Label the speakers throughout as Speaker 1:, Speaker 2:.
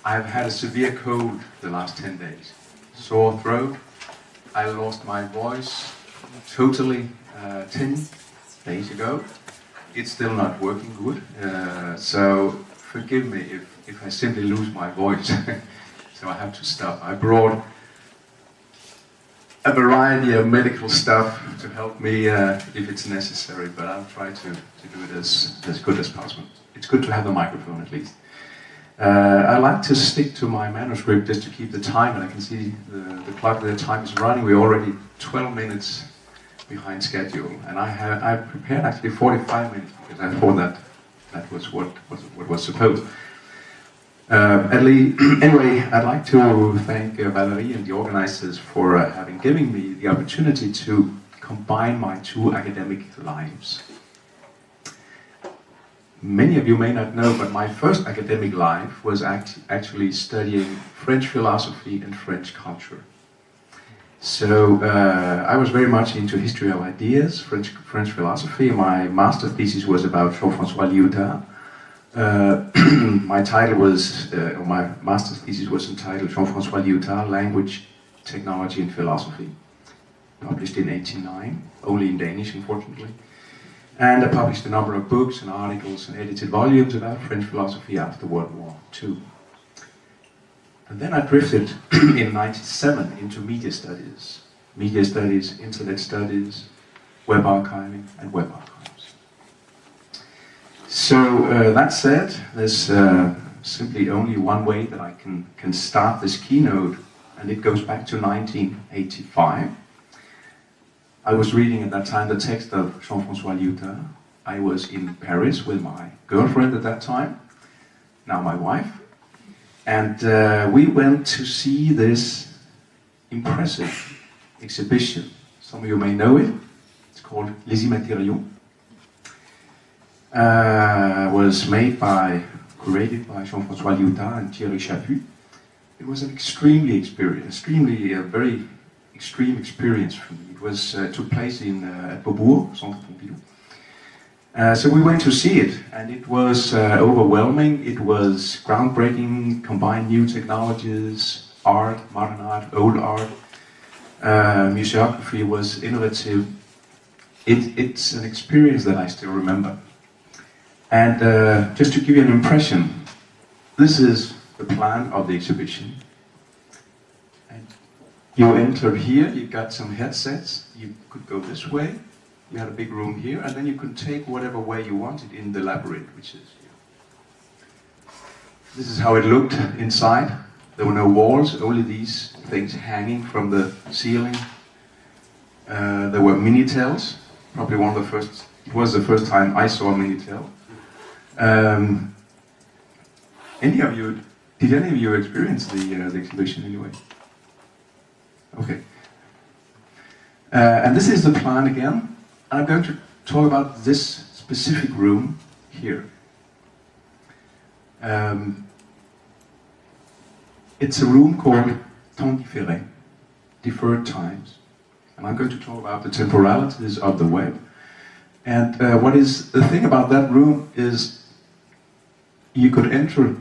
Speaker 1: I've had a severe cold the last 10 days. Sore throat. I lost my voice totally 10 days ago. It's still not working good. So forgive me if I simply lose my voice. So I have to stop. I brought a variety of medical stuff to help me if it's necessary, but I'll try to do it as good as possible. It's good to have the microphone at least. I like to stick to my manuscript just to keep the time, and I can see the clock, the time is running. We're already 12 minutes behind schedule, and I prepared actually 45 minutes because I thought that was what was supposed. Anyway, I'd like to thank Valerie and the organizers for having given me the opportunity to combine my two academic lives. Many of you may not know, but my first academic life was actually studying French philosophy and French culture. So I was very much into history of ideas, French philosophy. My master thesis was about Jean-François Lyotard. My title was, my master's thesis was entitled Jean-François Lyotard, Language, Technology and Philosophy, published in 1989, only in Danish, unfortunately. And I published a number of books and articles and edited volumes about French philosophy after World War II. And then I drifted in 1997 into media studies, internet studies, web archiving, and web archives. So that said, there's simply only one way that I can start this keynote, and it goes back to 1985. I was reading at that time the text of Jean-François Lyotard. I was in Paris with my girlfriend at that time, now my wife, and we went to see this impressive exhibition. Some of you may know it. It's called Les Immatériaux. Was curated by Jean-François Lyotard and Thierry Chaput. It was an very extreme experience for me. It was took place at Beaubourg, Centre Pompidou. So we went to see it, and it was overwhelming. It was groundbreaking, combined new technologies, art, modern art, old art. Museography was innovative. It's an experience that I still remember. And just to give you an impression, this is the plan of the exhibition. And you enter here, you got some headsets, you could go this way, you had a big room here, and then you could take whatever way you wanted in the labyrinth, which is here. This is how it looked inside. There were no walls, only these things hanging from the ceiling. There were Minitels, probably one of the first, it was the first time I saw a Minitel. Did any of you experience the exhibition anyway? Okay. And this is the plan again. I'm going to talk about this specific room here. It's a room called Temps différé, deferred times. And I'm going to talk about the temporalities of the web. And what is the thing about that room is you could enter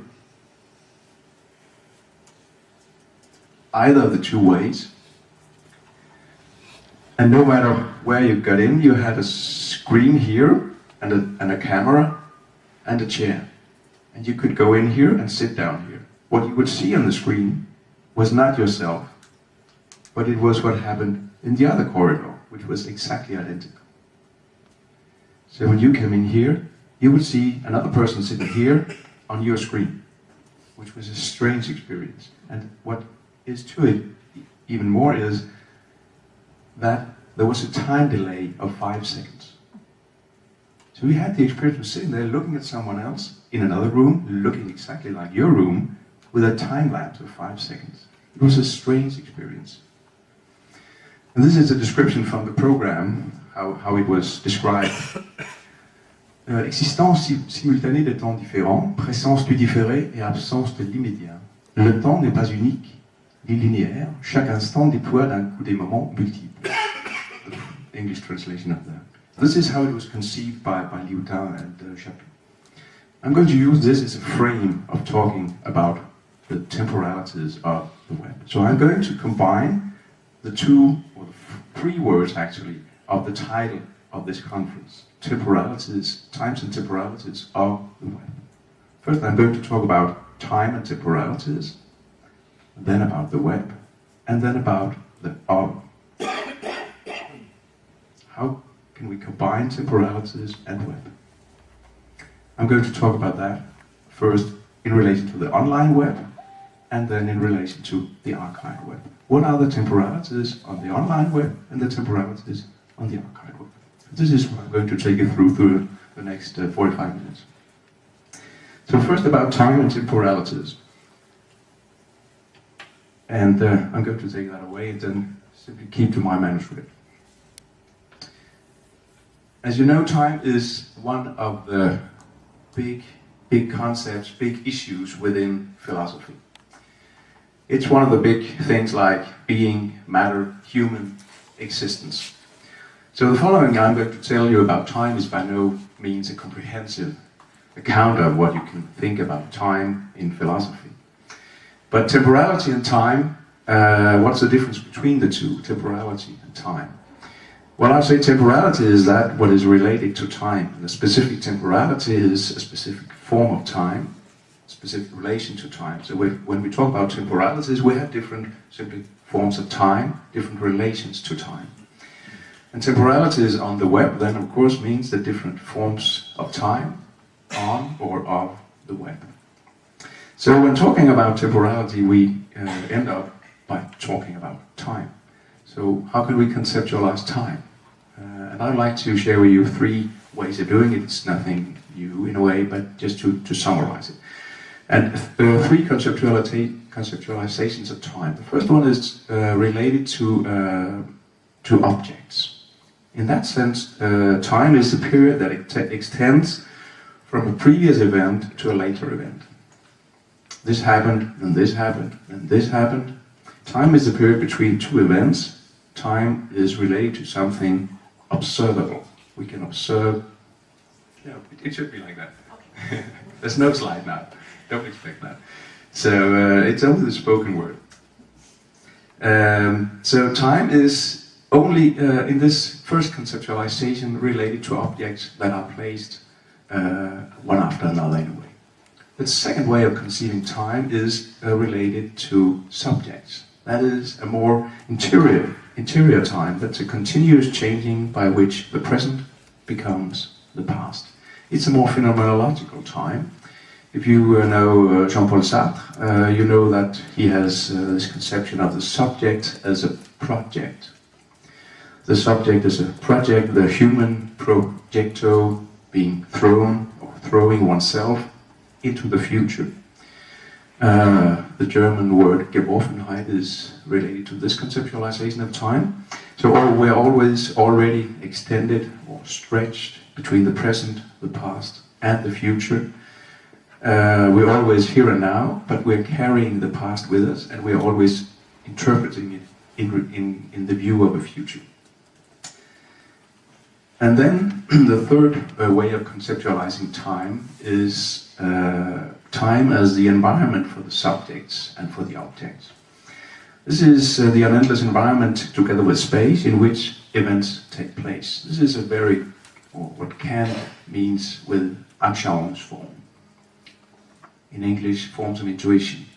Speaker 1: either of the two ways, and no matter where you got in, you had a screen here and a camera and a chair, and you could go in here and sit down here. What you would see on the screen was not yourself, but it was what happened in the other corridor, which was exactly identical. So when you came in here, you would see another person sitting here on your screen, which was a strange experience. And what is to it even more is that there was a time delay of 5 seconds. So we had the experience of sitting there looking at someone else in another room, looking exactly like your room, with a time lapse of 5 seconds. It was a strange experience. And this is a description from the program, how it was described. Existence simultanée de temps différents, présence du différé et absence de l'immédiat. Le temps n'est pas unique, ni linéaire, chaque instant déploie d'un coup des moments multiples. The English translation of that. This is how it was conceived by Lyotard and Chaput. I'm going to use this as a frame of talking about the temporalities of the web. So I'm going to combine the two, or the three words actually, of the title of this conference. Temporalities, times and temporalities of the web. First I'm going to talk about time and temporalities, then about the web, and then about the of. How can we combine temporalities and web? I'm going to talk about that first in relation to the online web, and then in relation to the archived web. What are the temporalities on the online web and the temporalities on the archived web? This is what I'm going to take you through the next 45 minutes. So first about time and temporalities. And I'm going to take that away and then simply keep to my manuscript. As you know, time is one of the big concepts, big issues within philosophy. It's one of the big things like being, matter, human existence. So the following I'm going to tell you about time is by no means a comprehensive account of what you can think about time in philosophy. But temporality and time, what's the difference between the two, temporality and time? Well, I'd say temporality is that what is related to time. And a specific temporality is a specific form of time, specific relation to time. So when we talk about temporalities, we have different simply forms of time, different relations to time. And temporalities on the web then of course means the different forms of time on or of the web. So when talking about temporality, we end up by talking about time. So how can we conceptualize time? And I'd like to share with you three ways of doing it. It's nothing new in a way, but just to summarize it. And there are three conceptualizations of time. The first one is related to objects. In that sense, time is the period that extends from a previous event to a later event. This happened, and this happened, and this happened. Time is the period between two events. Time is related to something observable. We can observe. Yeah, it should be like that. Okay. There's no slide now. Don't expect that. So it's only the spoken word. So time is only in this first conceptualization related to objects that are placed one after another in a way. The second way of conceiving time is related to subjects. That is a more interior time. That's a continuous changing by which the present becomes the past. It's a more phenomenological time. If you know Jean-Paul Sartre, you know that he has this conception of the subject as a project. The subject is a project, the human projecto being thrown or throwing oneself into the future. The German word Geworfenheit is related to this conceptualization of time. So we're always already extended or stretched between the present, the past, and the future. We're always here and now, but we're carrying the past with us, and we're always interpreting it in the view of a future. And then the third way of conceptualizing time is time as the environment for the subjects and for the objects. This is the unendless environment together with space in which events take place. This is a very, or what Kant means with Anschauungsform. In English, forms of intuition.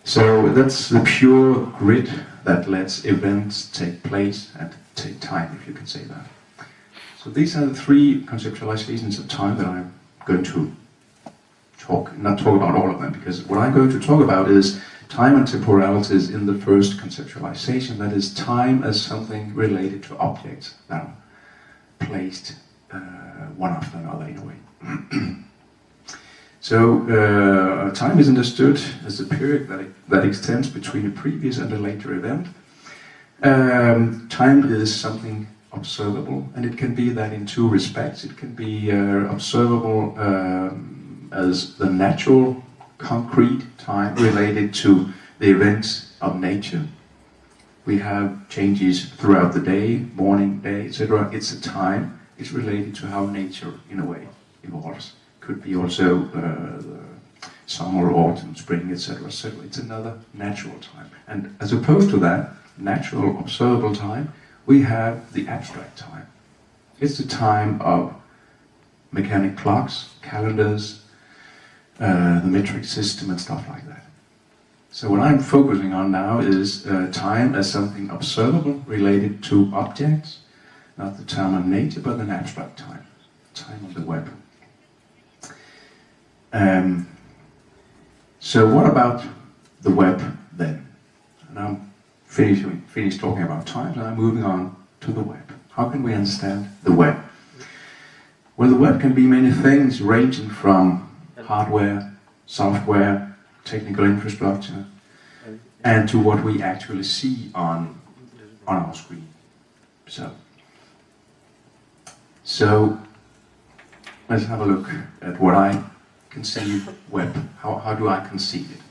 Speaker 1: So that's the pure grid that lets events take place and take time, if you can say that. So these are the three conceptualizations of time that I'm going to not talk about all of them, because what I'm going to talk about is time and temporalities in the first conceptualization, that is time as something related to objects that are placed one after another in a way. So time is understood as a period that extends between a previous and a later event. Time is something observable, and it can be that in two respects. It can be observable as the natural, concrete time related to the events of nature. We have changes throughout the day, morning, day, etc. It's a time. It's related to how nature, in a way, evolves. Could be also the summer, autumn, spring, etc., etc. It's another natural time. And as opposed to that natural observable time, we have the abstract time. It's the time of mechanic clocks, calendars, the metric system and stuff like that. So what I'm focusing on now is time as something observable related to objects, not the time of nature, but an abstract time, time of the web. So what about the web then? And I'm finished talking about time, and I'm moving on to the web. How can we understand the web? Well, the web can be many things, ranging from hardware, software, technical infrastructure, and to what we actually see on our screen. So let's have a look at what I conceive web. How do I conceive it?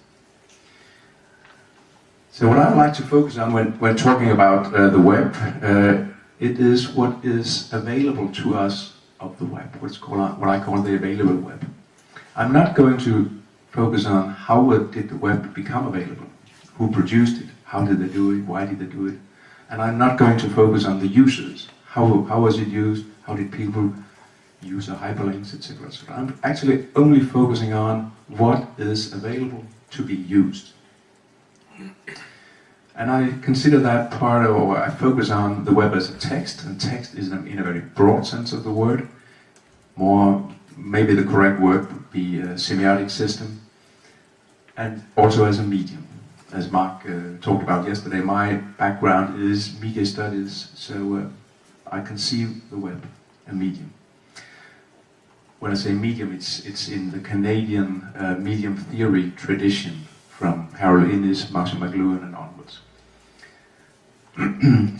Speaker 1: So what I like to focus on when talking about the web, it is what is available to us of the web, what I call the available web. I'm not going to focus on how did the web become available, who produced it, how did they do it, why did they do it, and I'm not going to focus on the users, how was it used, how did people use the hyperlinks, etc. etc. I'm actually only focusing on what is available to be used. And I consider that part of, or I focus on the web as a text, and text is in a very broad sense of the word. More, maybe the correct word would be a semiotic system, and also as a medium. As Mark talked about yesterday, my background is media studies, so I conceive the web a medium. When I say medium, it's in the Canadian medium theory tradition from Harold Innis, Marshall McLuhan and onwards.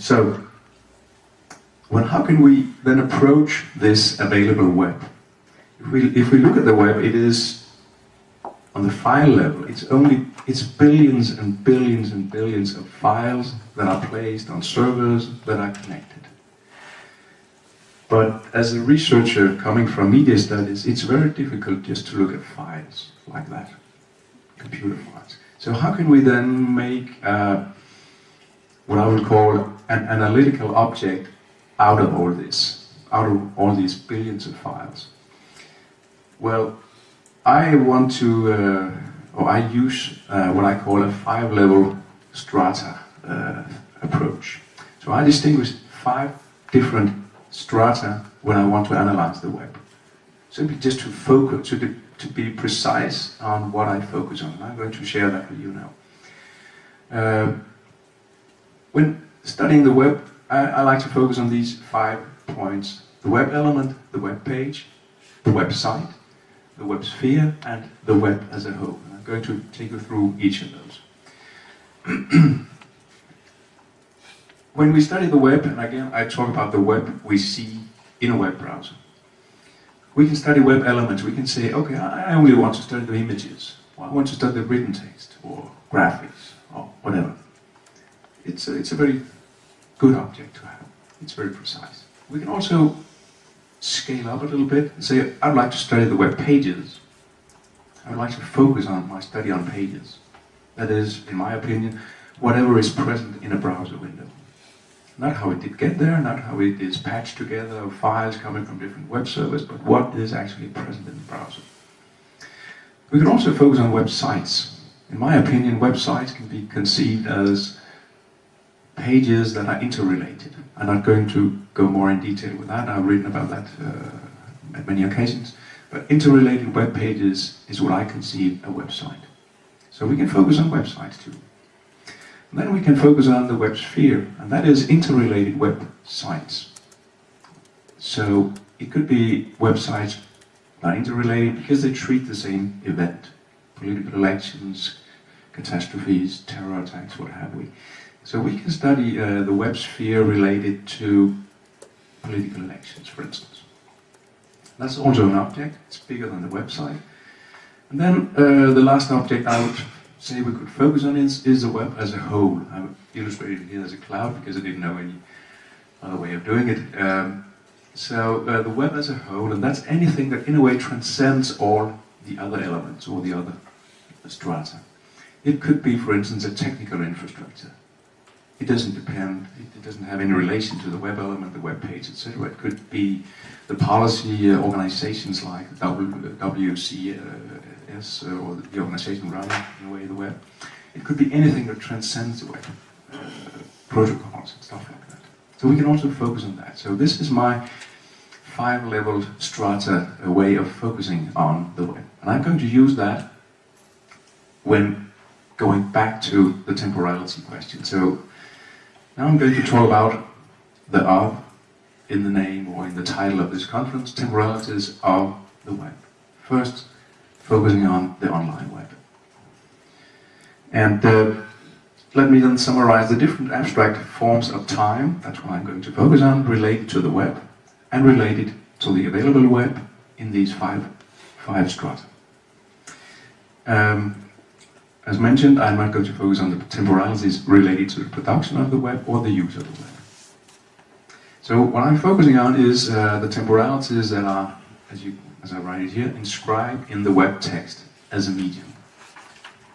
Speaker 1: So, how can we then approach this available web? If we look at the web, it is on the file level. It's billions and billions and billions of files that are placed on servers that are connected. But as a researcher coming from media studies, it's very difficult just to look at files like that, computer files. So how can we then make what I would call an analytical object out of all this, out of all these billions of files? Well, I want to, or I use what I call a 5-level strata approach. So I distinguish 5 different strata when I want to analyze the web. Simply just to focus, to be precise on what I focus on. And I'm going to share that with you now. When studying the web, I like to focus on these 5 points: the web element, the web page, the website, the web sphere, and the web as a whole. And I'm going to take you through each of those. When we study the web, and again I talk about the web we see in a web browser, we can study web elements. We can say, okay, I only want to study the images, or I want to study the written text, or graphics, or whatever. It's a very good object to have. It's very precise. We can also scale up a little bit and say, I'd like to study the web pages. I would like to focus on my study on pages. That is, in my opinion, whatever is present in a browser window. Not how it did get there, not how it is patched together of files coming from different web servers, but what is actually present in the browser. We can also focus on websites. In my opinion, websites can be conceived as pages that are interrelated. I'm not going to go more in detail with that. I've written about that at many occasions. But interrelated web pages is what I conceive a website. So we can focus on websites too. And then we can focus on the web sphere, and that is interrelated websites. So it could be websites that are interrelated because they treat the same event. Political elections, catastrophes, terror attacks, what have we. So we can study the web sphere related to political elections, for instance. That's also an object. It's bigger than the website. And then the last object I would say we could focus on is the web as a whole. I've illustrated it here as a cloud because I didn't know any other way of doing it. So the web as a whole, and that's anything that in a way transcends all the other elements or the other strata. It could be, for instance, a technical infrastructure. It doesn't depend, it doesn't have any relation to the web element, the web page, etc. It could be the policy organizations like WCS or the organization running, in a way, the web. It could be anything that transcends the web, protocols and stuff like that. So we can also focus on that. So this is my 5-level strata way of focusing on the web. And I'm going to use that when going back to the temporality question. So now I'm going to talk about the of in the name or in the title of this conference, temporalities of the web. First, focusing on the online web. And let me then summarize the different abstract forms of time, that's what I'm going to focus on, related to the web and related to the available web in these five strata. As mentioned, I'm not going to focus on the temporalities related to the production of the web or the use of the web. So what I'm focusing on is the temporalities that are, as I write it here, inscribed in the web text as a medium.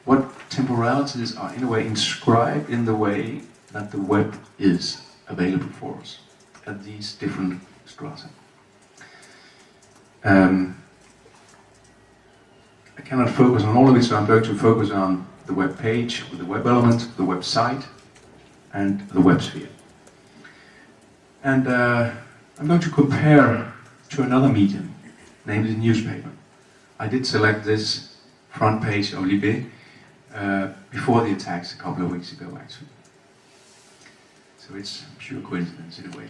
Speaker 1: What temporalities are in a way inscribed in the way that the web is available for us at these different strata. I cannot focus on all of it, so I'm going to focus on the web page, the web element, the website, and the web sphere. And I'm going to compare to another medium, namely the newspaper. I did select this front page of Libé before the attacks a couple of weeks ago, actually. So it's pure coincidence in a way.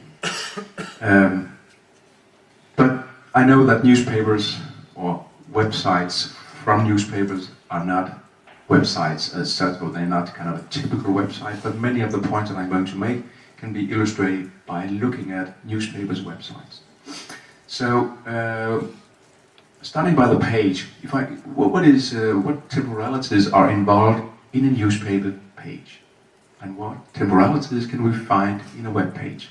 Speaker 1: But I know that newspapers or websites from newspapers are not websites as such, or they're not kind of a typical website, but many of the points that I'm going to make can be illustrated by looking at newspapers' websites. So, starting by the page, what temporalities are involved in a newspaper page, and what temporalities can we find in a web page?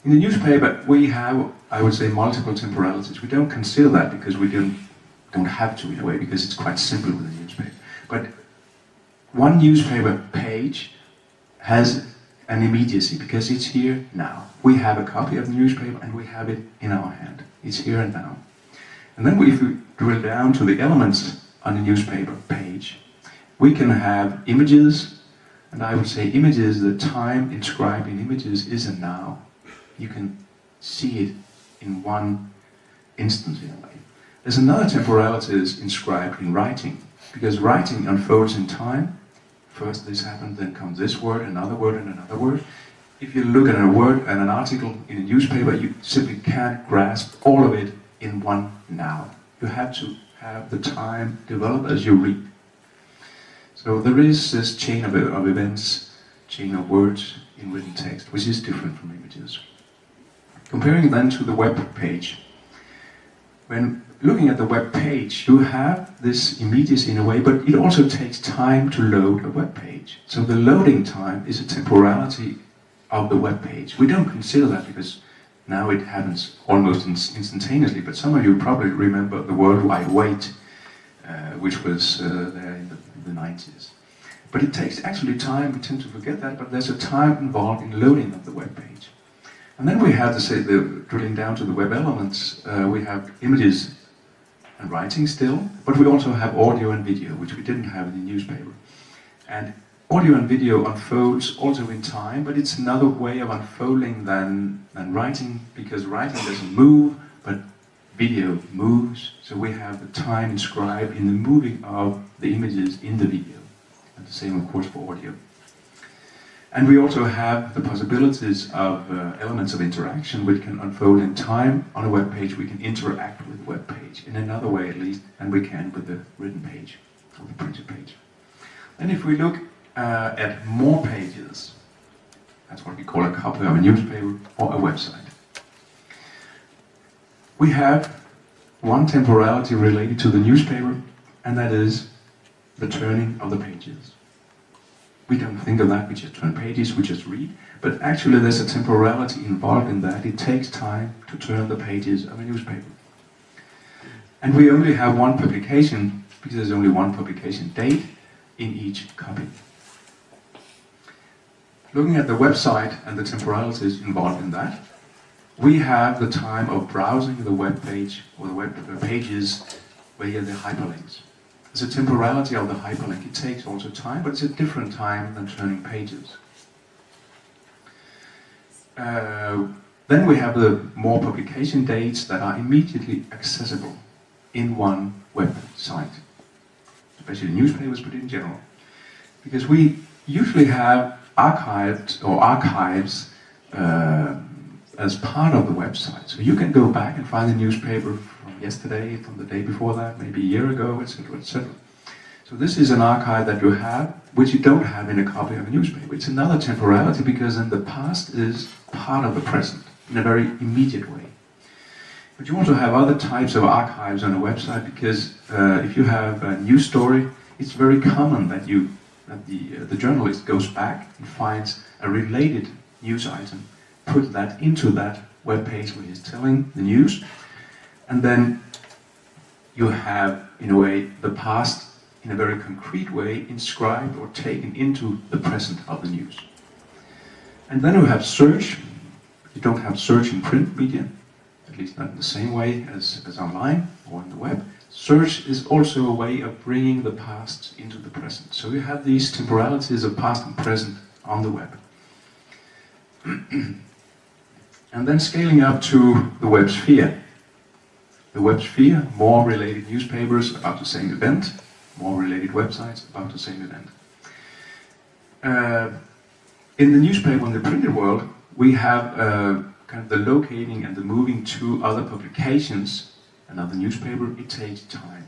Speaker 1: In the newspaper, we have, I would say, multiple temporalities. We don't consider that because we don't have to in a way, because it's quite simple with a newspaper. But one newspaper page has an immediacy because it's here now. We have a copy of the newspaper and we have it in our hand. It's here and now. And then if we drill down to the elements on the newspaper page, we can have images, and I would say images, the time inscribed in images is a now. You can see it in one instance in a way. There's another temporalities inscribed in writing, because writing unfolds in time. First this happened, then comes this word, another word, and another word. If you look at a word and an article in a newspaper, you simply can't grasp all of it in one now. You have to have the time develop as you read. So there is this chain of events, chain of words in written text, which is different from images. Comparing then to the web page, when looking at the web page, you have this immediacy in a way, but it also takes time to load a web page. So the loading time is a temporality of the web page. We don't consider that because now it happens almost instantaneously, but some of you probably remember the World Wide Wait, which was there in the 90s. But it takes actually time, we tend to forget that, but there's a time involved in loading of the web page. And then we have to say, drilling down to the web elements, we have images and writing still, but we also have audio and video, which we didn't have in the newspaper. And audio and video unfolds also in time, but it's another way of unfolding than writing, because writing doesn't move, but video moves. So we have the time inscribed in the moving of the images in the video. And the same, of course, for audio. And we also have the possibilities of elements of interaction which can unfold in time. On a web page, we can interact with the web page in another way at least than we can with the written page or the printed page. And if we look at more pages, that's what we call a copy of a newspaper or a website. We have one temporality related to the newspaper, and that is the turning of the pages. We don't think of that, we just turn pages, we just read, but actually there's a temporality involved in that. It takes time to turn the pages of a newspaper. And we only have one publication because there's only one publication date in each copy. Looking at the website and the temporalities involved in that, we have the time of browsing the web page or the web pages via the hyperlinks. There's a temporality of the hyperlink. It takes also time, but it's a different time than turning pages. Then we have the more publication dates that are immediately accessible in one website, especially newspapers, but in general. Because we usually have archived or archives as part of the website. So you can go back and find the newspaper from yesterday, from the day before that, maybe a year ago, etc., etc. So this is an archive that you have, which you don't have in a copy of a newspaper. It's another temporality because then the past is part of the present in a very immediate way. But you also have other types of archives on a website because if you have a news story, it's very common that the journalist goes back and finds a related news item, put that into that web page where he's telling the news, and then you have, in a way, the past in a very concrete way inscribed or taken into the present of the news. And then you have search. You don't have search in print media, at least not in the same way as online or on the web. Search is also a way of bringing the past into the present. So you have these temporalities of past and present on the web. And then scaling up to the web sphere. The web sphere, more related newspapers about the same event, more related websites about the same event. In the newspaper, in the printed world, we have kind of the locating and the moving to other publications. Another newspaper, it takes time.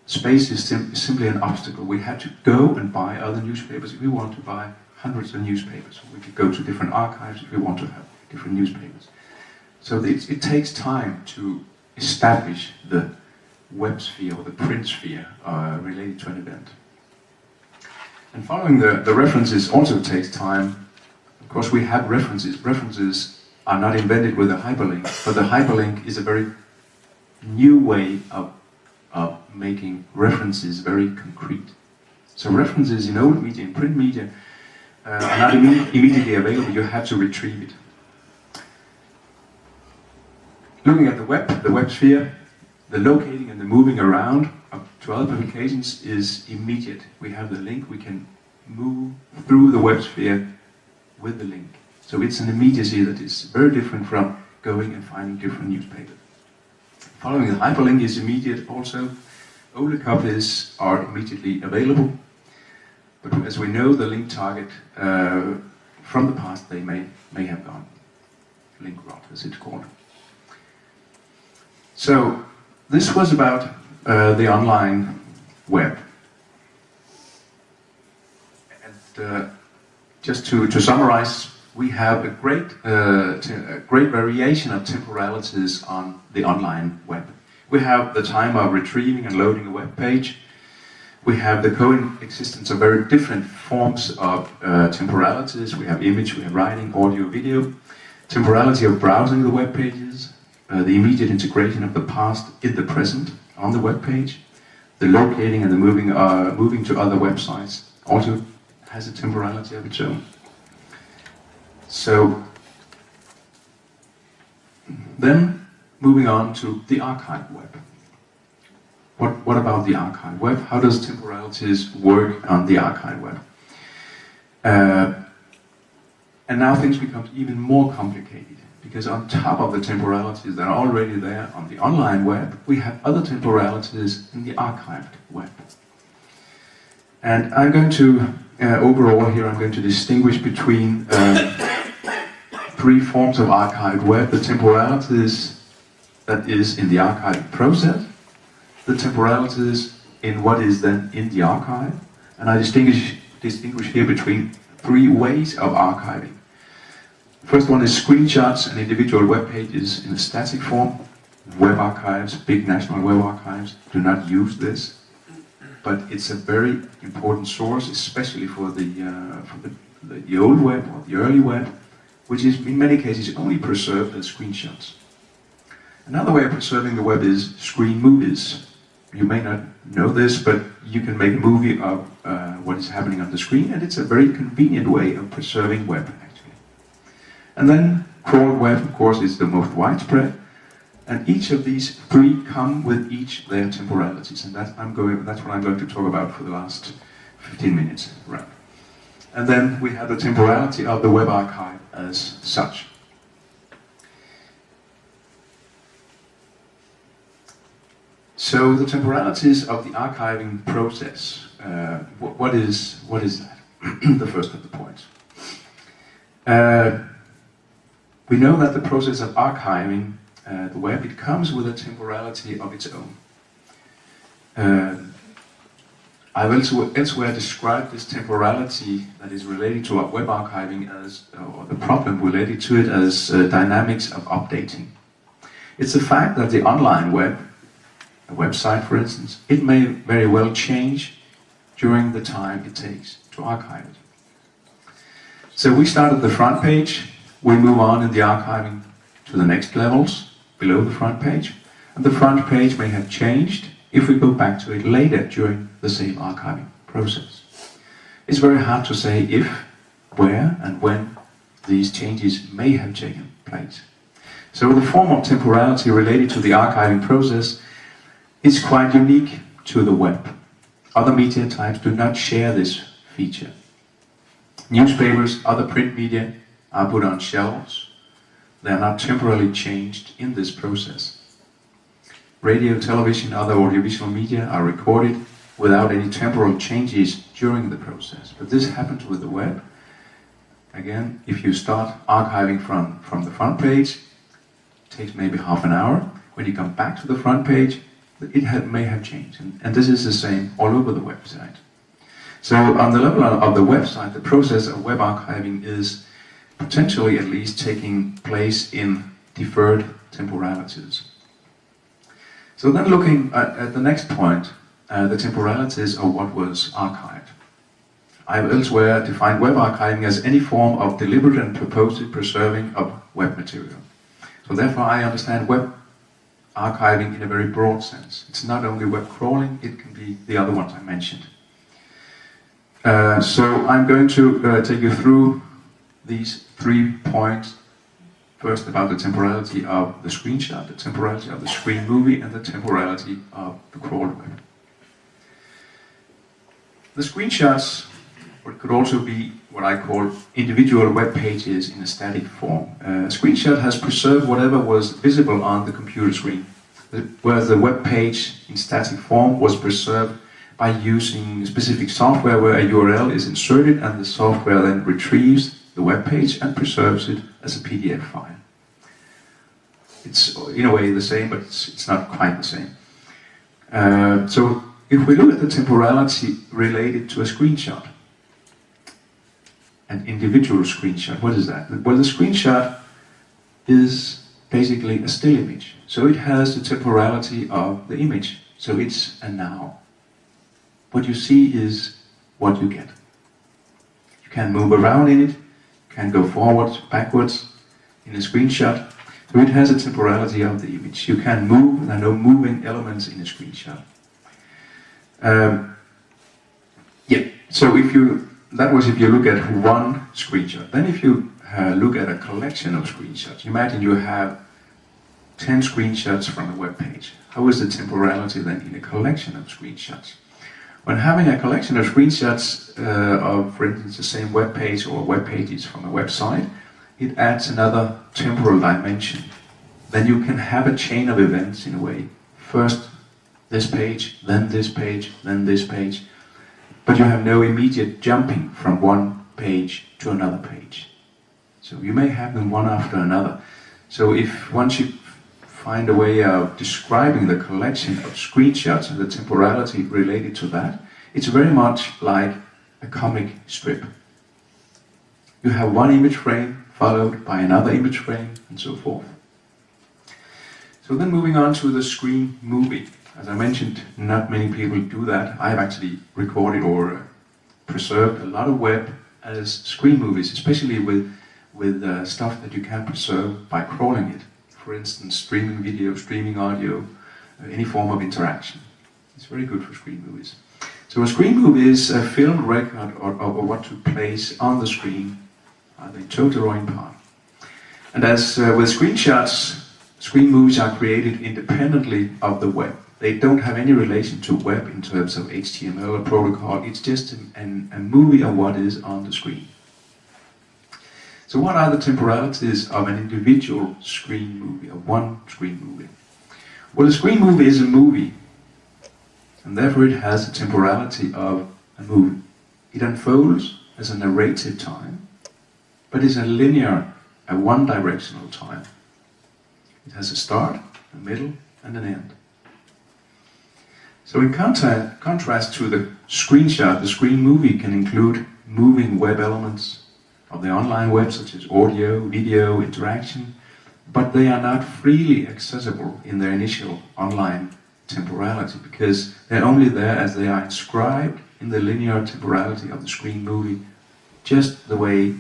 Speaker 1: Space is simply an obstacle. We had to go and buy other newspapers if we want to buy hundreds of newspapers. We could go to different archives if we want to have different newspapers. So it takes time to establish the web sphere or the print sphere related to an event. And following the references also takes time. Of course, we have references. References are not invented with a hyperlink, but the hyperlink is a very new way of making references very concrete. So references in old media, in print media, are not immediately available. You have to retrieve it. Looking at the web sphere, the locating and the moving around to other publications is immediate. We have the link, we can move through the web sphere with the link. So it's an immediacy that is very different from going and finding different newspapers. Following the hyperlink is immediate also. Older copies are immediately available. But as we know, the link target from the past, they may have gone. Link rot, as it's called. So this was about the online web. And just to summarize, we have a great variation of temporalities on the online web. We have the time of retrieving and loading a web page. We have the coexistence of very different forms of temporalities. We have image, we have writing, audio, video. Temporality of browsing the web pages. The immediate integration of the past in the present on the web page. The locating and the moving to other websites also has a temporality of its own. So, then moving on to the archive web. What about the archive web? How does temporalities work on the archive web? And now things become even more complicated, because on top of the temporalities that are already there on the online web, we have other temporalities in the archived web. And I'm going to, overall here, I'm going to distinguish between three forms of archived web: the temporalities that is in the archiving process, the temporalities in what is then in the archive, and I distinguish here between three ways of archiving. First one is screenshots and individual web pages in a static form. Web archives, big national web archives, do not use this, but it's a very important source, especially for the old web or the early web, which is in many cases only preserved as screenshots. Another way of preserving the web is screen movies. You may not know this, but you can make a movie of what is happening on the screen, and it's a very convenient way of preserving web, actually. And then crawled web, of course, is the most widespread, and each of these three come with each their temporalities, and that's what I'm going to talk about for the last 15 minutes around. And then we have the temporality of the web archive as such. So the temporalities of the archiving process, what is that? The first of the points. We know that the process of archiving the web, it comes with a temporality of its own. I've also elsewhere described this temporality that is related to web archiving as, or the problem related to it as dynamics of updating. It's the fact that the online web, a website for instance, it may very well change during the time it takes to archive it. So we start at the front page, we move on in the archiving to the next levels below the front page, and the front page may have changed if we go back to it later during the same archiving process. It's very hard to say if, where, and when these changes may have taken place. So the form of temporality related to the archiving process is quite unique to the web. Other media types do not share this feature. Newspapers, other print media are put on shelves. They are not temporarily changed in this process. Radio, television, other audiovisual media are recorded without any temporal changes during the process. But this happens with the web. Again, if you start archiving from the front page, it takes maybe half an hour. When you come back to the front page, it may have changed. And this is the same all over the website. So on the level of the website, the process of web archiving is potentially at least taking place in deferred temporalities. So then looking at the next point, the temporalities of what was archived. I have elsewhere defined web archiving as any form of deliberate and purposive preserving of web material. So therefore I understand web archiving in a very broad sense. It's not only web crawling, it can be the other ones I mentioned. So I'm going to take you through these 3 points. First about the temporality of the screenshot, the temporality of the screen movie, and the temporality of the crawled web. The screenshots could also be what I call individual web pages in a static form. A screenshot has preserved whatever was visible on the computer screen, whereas the web page in static form was preserved by using specific software where a URL is inserted and the software then retrieves the web page and preserves it as a PDF file. It's in a way the same, but it's not quite the same. So if we look at the temporality related to a screenshot, an individual screenshot, what is that? Well, the screenshot is basically a still image. So it has the temporality of the image. So it's a now. What you see is what you get. You can move around in it, can go forwards, backwards in a screenshot. So it has a temporality of the image. You can move, there are no moving elements in a screenshot. So that was if you look at one screenshot. Then if you look at a collection of screenshots, imagine you have 10 screenshots from a web page. How is the temporality then in a collection of screenshots? When having a collection of screenshots of, for instance, the same web page or web pages from a website, it adds another temporal dimension. Then you can have a chain of events in a way. First this page, then this page, then this page. But you have no immediate jumping from one page to another page. So you may have them one after another. So if once you find a way of describing the collection of screenshots and the temporality related to that, it's very much like a comic strip. You have one image frame followed by another image frame and so forth. So then moving on to the screen movie. As I mentioned, not many people do that. I've actually recorded or preserved a lot of web as screen movies, especially with stuff that you can preserve by crawling it. For instance, streaming video, streaming audio, any form of interaction. It's very good for screen movies. So a screen movie is a filmed record of what took place on the screen, either in total or in part. And as with screenshots, screen movies are created independently of the web. They don't have any relation to web in terms of HTML or protocol. It's just a movie of what is on the screen. So what are the temporalities of an individual screen movie, of one screen movie? Well, a screen movie is a movie, and therefore it has a temporality of a movie. It unfolds as a narrative time, but is a linear, a one-directional time. It has a start, a middle, and an end. So in contrast to the screenshot, the screen movie can include moving web elements of the online web, such as audio, video, interaction, but they are not freely accessible in their initial online temporality, because they're only there as they are inscribed in the linear temporality of the screen movie, just the way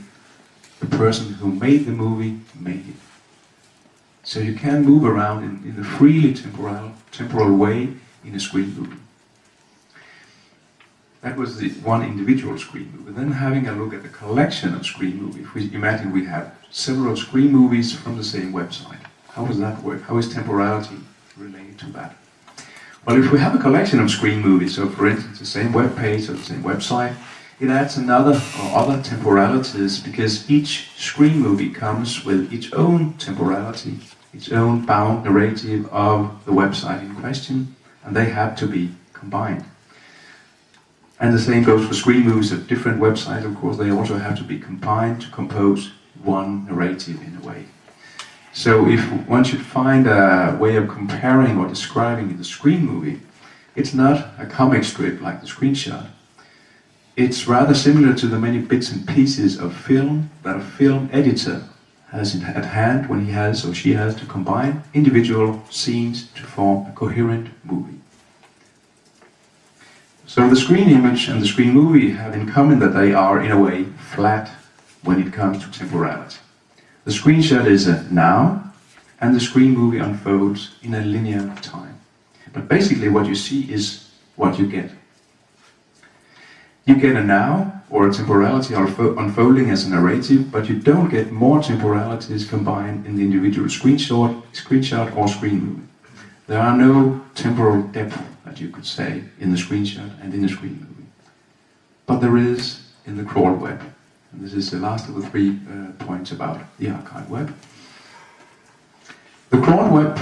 Speaker 1: the person who made the movie made it. So you can move around in a freely temporal way in a screen movie. That was the one individual screen movie. Then having a look at the collection of screen movies. If we imagine we have several screen movies from the same website. How does that work? How is temporality related to that? Well, if we have a collection of screen movies, so for instance the same web page or the same website, it adds another or other temporalities, because each screen movie comes with its own temporality, its own bound narrative of the website in question, and they have to be combined. And the same goes for screen movies of different websites, of course. They also have to be combined to compose one narrative in a way. So if one should find a way of comparing or describing the screen movie, it's not a comic strip like the screenshot. It's rather similar to the many bits and pieces of film that a film editor has at hand when he has or she has to combine individual scenes to form a coherent movie. So the screen image and the screen movie have in common that they are, in a way, flat when it comes to temporality. The screenshot is a now, and the screen movie unfolds in a linear time. But basically what you see is what you get. You get a now, or a temporality unfolding as a narrative, but you don't get more temporalities combined in the individual screenshot or screen movie. There are no temporal depth, that you could say, in the screenshot and in the screen movie. But there is in the crawl web. And this is the last of the 3 points about the archive web. The crawl web,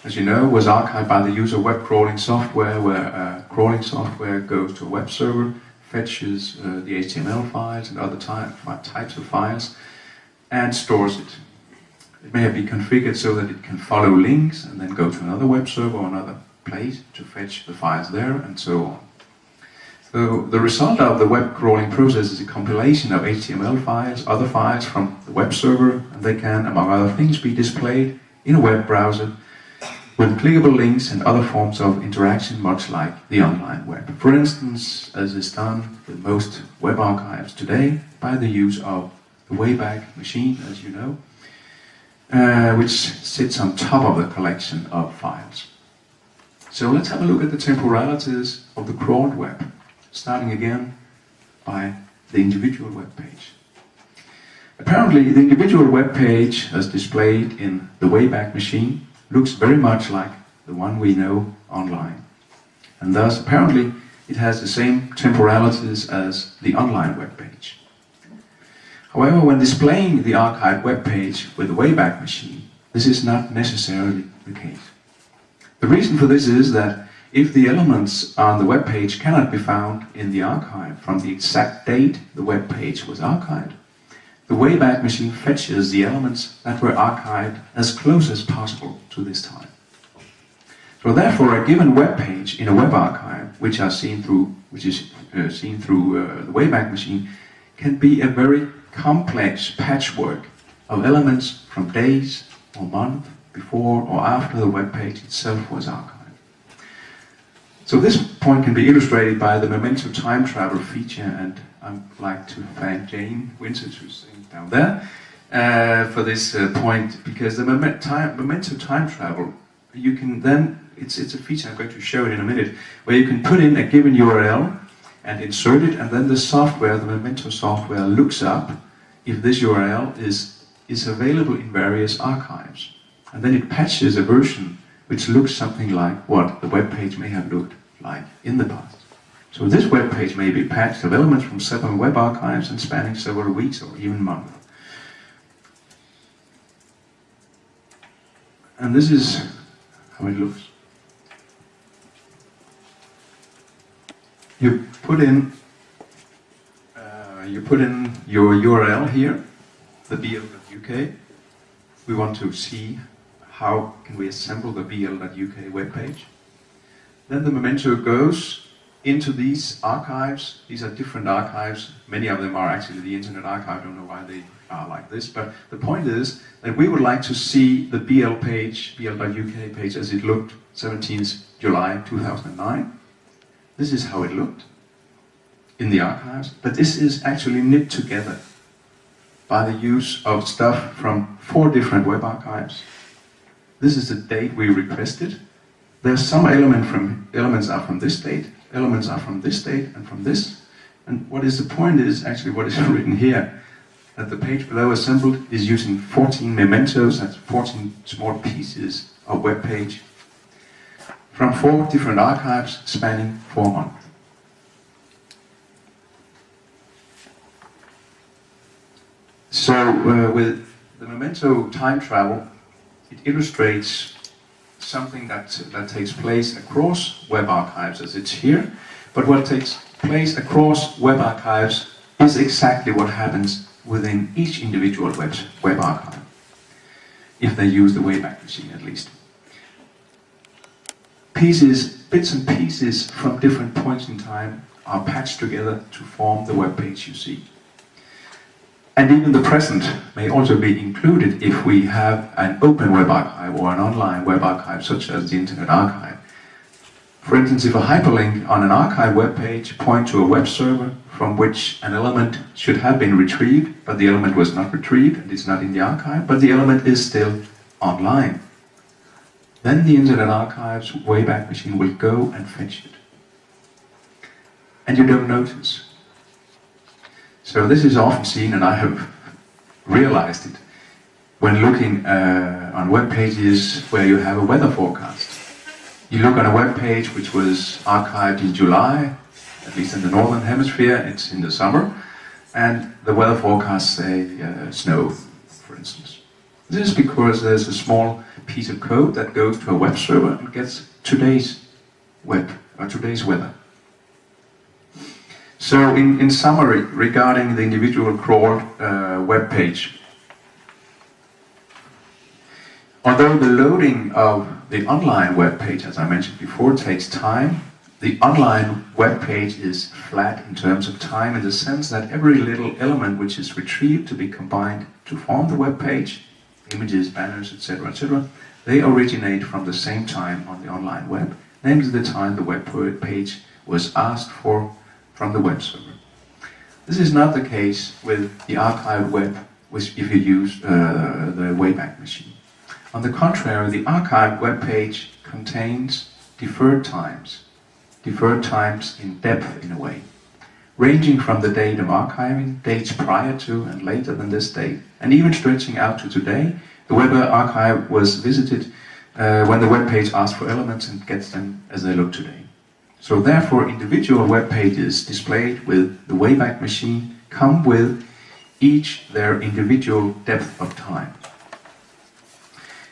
Speaker 1: as you know, was archived by the use of web crawling software, where crawling software goes to a web server, fetches the HTML files and other types of files, and stores it. It may be configured so that it can follow links and then go to another web server or another place to fetch the files there, and so on. So the result of the web crawling process is a compilation of HTML files, other files from the web server, and they can, among other things, be displayed in a web browser with clickable links and other forms of interaction, much like the online web. For instance, as is done with most web archives today, by the use of the Wayback Machine, as you know, which sits on top of the collection of files. So let's have a look at the temporalities of the crawled web, starting again by the individual web page. Apparently, the individual web page, as displayed in the Wayback Machine, looks very much like the one we know online. And thus, apparently, it has the same temporalities as the online web page. However, when displaying the archived web page with the Wayback Machine, this is not necessarily the case. The reason for this is that if the elements on the web page cannot be found in the archive from the exact date the web page was archived, the Wayback Machine fetches the elements that were archived as close as possible to this time. So therefore, a given web page in a web archive, which is seen through the Wayback Machine, can be a very complex patchwork of elements from days or months before or after the web page itself was archived. So this point can be illustrated by the memento time travel feature, and I'd like to thank Jane Winters, who's sitting down there, for this point, because the memento time travel, you can then it's a feature, I'm going to show it in a minute, where you can put in a given URL and insert it, and then the software, the Memento software, looks up if this URL is available in various archives. And then it patches a version which looks something like what the web page may have looked like in the past. So this web page may be patched of elements from several web archives and spanning several weeks or even months. And this is how it looks. You put in your URL here, the bl.uk. We want to see how can we assemble the bl.uk web page. Then the Memento goes into these archives. These are different archives. Many of them are actually the Internet Archive. I don't know why they are like this, but the point is that we would like to see the bl page, bl.uk page, as it looked 17th July 2009. This is how it looked in the archives, but this is actually knit together by the use of stuff from 4 different web archives. This is the date we requested. There's some elements are from this date, elements are from this date and from this. And what is the point is actually what is written here, that the page below assembled is using 14 mementos, that's 14 small pieces of web page from 4 different archives spanning 4 months. So with the Memento time travel, it illustrates something that takes place across web archives as it's here, but what takes place across web archives is exactly what happens within each individual web archive, if they use the Wayback Machine at least. Bits and pieces from different points in time are patched together to form the web page you see. And even the present may also be included if we have an open web archive or an online web archive such as the Internet Archive. For instance, if a hyperlink on an archive web page points to a web server from which an element should have been retrieved, but the element was not retrieved and it's not in the archive, but the element is still online, then the Internet Archive's Wayback Machine will go and fetch it. And you don't notice. So this is often seen, and I have realized it, when looking on web pages where you have a weather forecast. You look on a web page which was archived in July, at least in the northern hemisphere, it's in the summer, and the weather forecasts say snow, for instance. This is because there's a small piece of code that goes to a web server and gets today's weather. So in summary, regarding the individual crawled web page, although the loading of the online web page, as I mentioned before, takes time, the online web page is flat in terms of time, in the sense that every little element which is retrieved to be combined to form the web page, images, banners, etc., they originate from the same time on the online web, namely the time the web page was asked for from the web server. This is not the case with the archived web if you use the Wayback Machine. On the contrary, the archived web page contains deferred times in depth in a way, ranging from the date of archiving, dates prior to and later than this date, and even stretching out to today. The web archive was visited when the web page asks for elements and gets them as they look today. So therefore, individual web pages displayed with the Wayback Machine come with each their individual depth of time.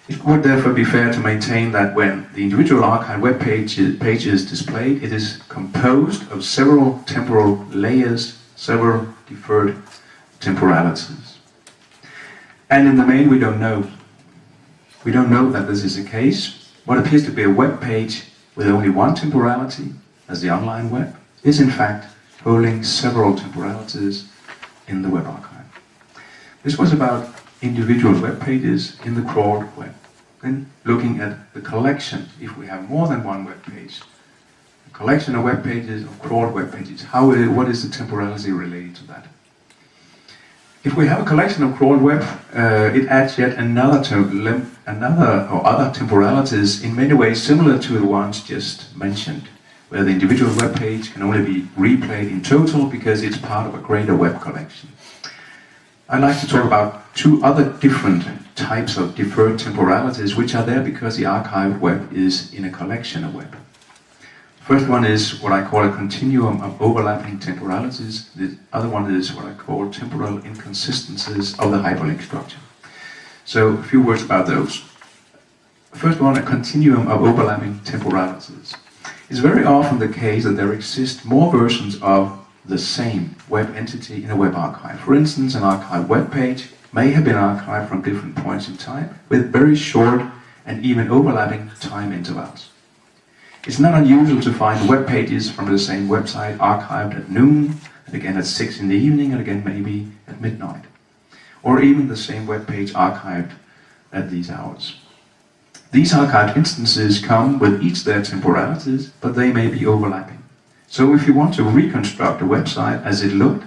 Speaker 1: It would therefore be fair to maintain that when the individual archive web page is displayed, it is composed of several temporal layers, several deferred temporalities. And in the main, we don't know. We don't know that this is the case. What appears to be a web page with only one temporality, as the online web, is in fact holding several temporalities in the web archive. This was about individual web pages in the crawled web. Then looking at the collection, if we have more than one web page, a collection of web pages, of crawled web pages, what is the temporality related to that? If we have a collection of crawled web, it adds yet another or other temporalities in many ways similar to the ones just mentioned, where the individual web page can only be replayed in total because it's part of a greater web collection. I'd like to talk about two other different types of deferred temporalities which are there because the archived web is in a collection of web. First one is what I call a continuum of overlapping temporalities. The other one is what I call temporal inconsistencies of the hyperlink structure. So a few words about those. First one, a continuum of overlapping temporalities. It's very often the case that there exist more versions of the same web entity in a web archive. For instance, an archived web page may have been archived from different points in time with very short and even overlapping time intervals. It's not unusual to find web pages from the same website archived at noon, and again at 6 in the evening, and again maybe at midnight. Or even the same web page archived at these hours. These archived instances come with each their temporalities, but they may be overlapping. So if you want to reconstruct a website as it looked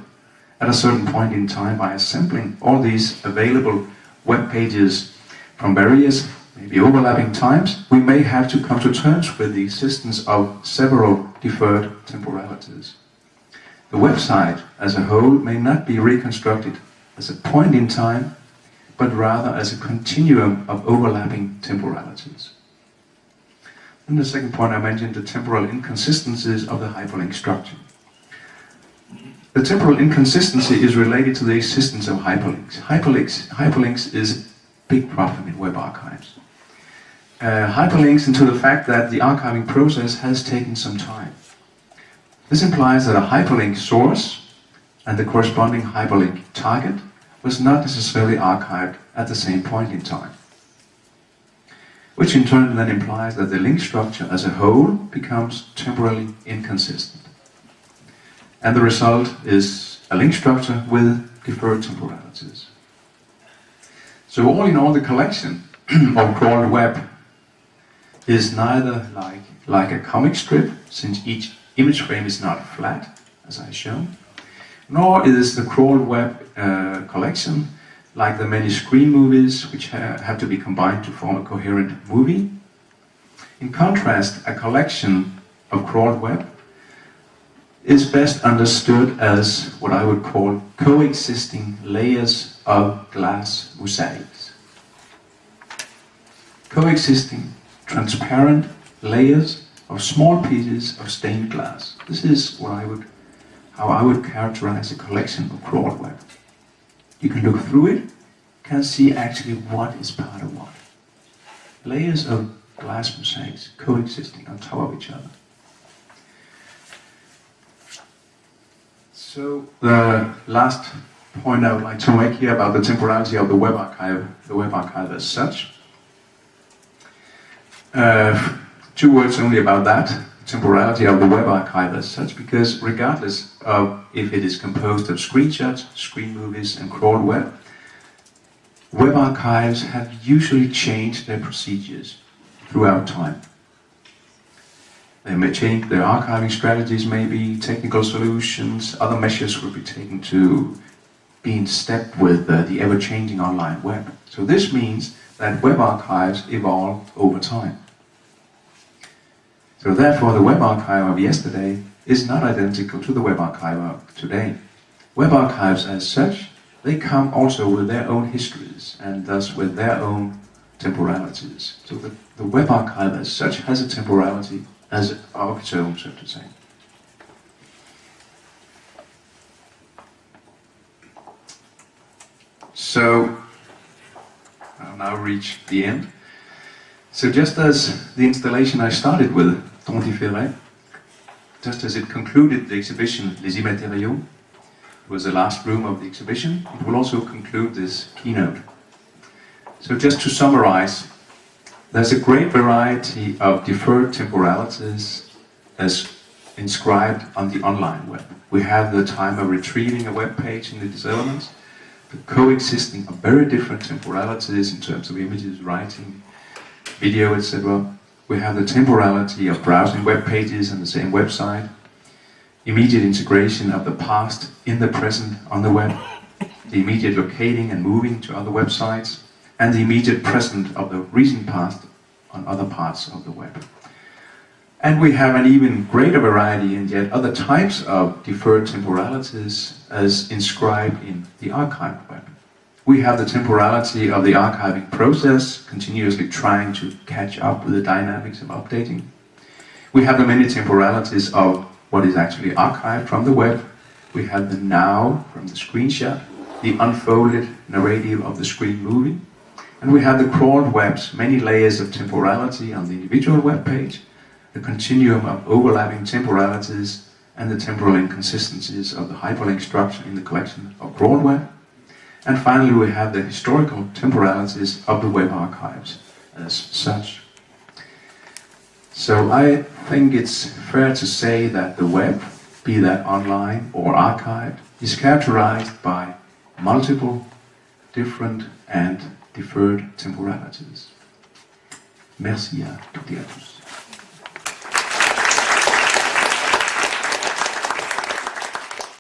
Speaker 1: at a certain point in time by assembling all these available web pages from various maybe overlapping times, we may have to come to terms with the existence of several deferred temporalities. The website as a whole may not be reconstructed as a point in time, but rather as a continuum of overlapping temporalities. And the second point I mentioned, the temporal inconsistencies of the hyperlink structure. The temporal inconsistency is related to the existence of hyperlinks. Hyperlinks is a big problem in web archives. Hyperlinks into the fact that the archiving process has taken some time. This implies that a hyperlink source and the corresponding hyperlink target was not necessarily archived at the same point in time, which in turn then implies that the link structure as a whole becomes temporally inconsistent. And the result is a link structure with deferred temporalities. So all in all, the collection of crawled web is neither like a comic strip, since each image frame is not flat, as I shown, nor is the crawled web collection like the many screen movies which have to be combined to form a coherent movie. In contrast, a collection of crawled web is best understood as what I would call coexisting layers of glass mosaics. Coexisting transparent layers of small pieces of stained glass. This is how I would characterize a collection of crawled web. You can look through it, can see actually what is part of what. Layers of glass mosaics coexisting on top of each other. So the last point I would like to make here about the temporality of the web archive as such. Two words only about that, temporality of the web archive as such, because regardless of if it is composed of screenshots, screen movies and crawled web, web archives have usually changed their procedures throughout time. They may change their archiving strategies, maybe technical solutions, other measures will be taken to be in step with the ever-changing online web. So this means that web archives evolve over time. So therefore the web archive of yesterday is not identical to the web archive of today. Web archives as such, they come also with their own histories and thus with their own temporalities. So the web archive as such has a temporality as of its own, so to say. So I'll now reach the end. So just as the installation I started with, Temps différé, just as it concluded the exhibition Les Immatériaux, it was the last room of the exhibition, it will also conclude this keynote. So just to summarize, there's a great variety of deferred temporalities as inscribed on the online web. We have the time of retrieving a web page and its elements, the coexisting of very different temporalities in terms of images, writing, video, etc. We have the temporality of browsing web pages on the same website, immediate integration of the past in the present on the web, the immediate locating and moving to other websites, and the immediate present of the recent past on other parts of the web. And we have an even greater variety and yet other types of deferred temporalities as inscribed in the archived web. We have the temporality of the archiving process, continuously trying to catch up with the dynamics of updating. We have the many temporalities of what is actually archived from the web. We have the now from the screenshot, the unfolded narrative of the screen moving. And we have the crawled web's many layers of temporality on the individual web page, the continuum of overlapping temporalities, and the temporal inconsistencies of the hyperlink structure in the collection of crawled web. And finally, we have the historical temporalities of the web archives as such. So I think it's fair to say that the web, be that online or archived, is characterized by multiple, different and deferred temporalities. Merci à toutes et à tous.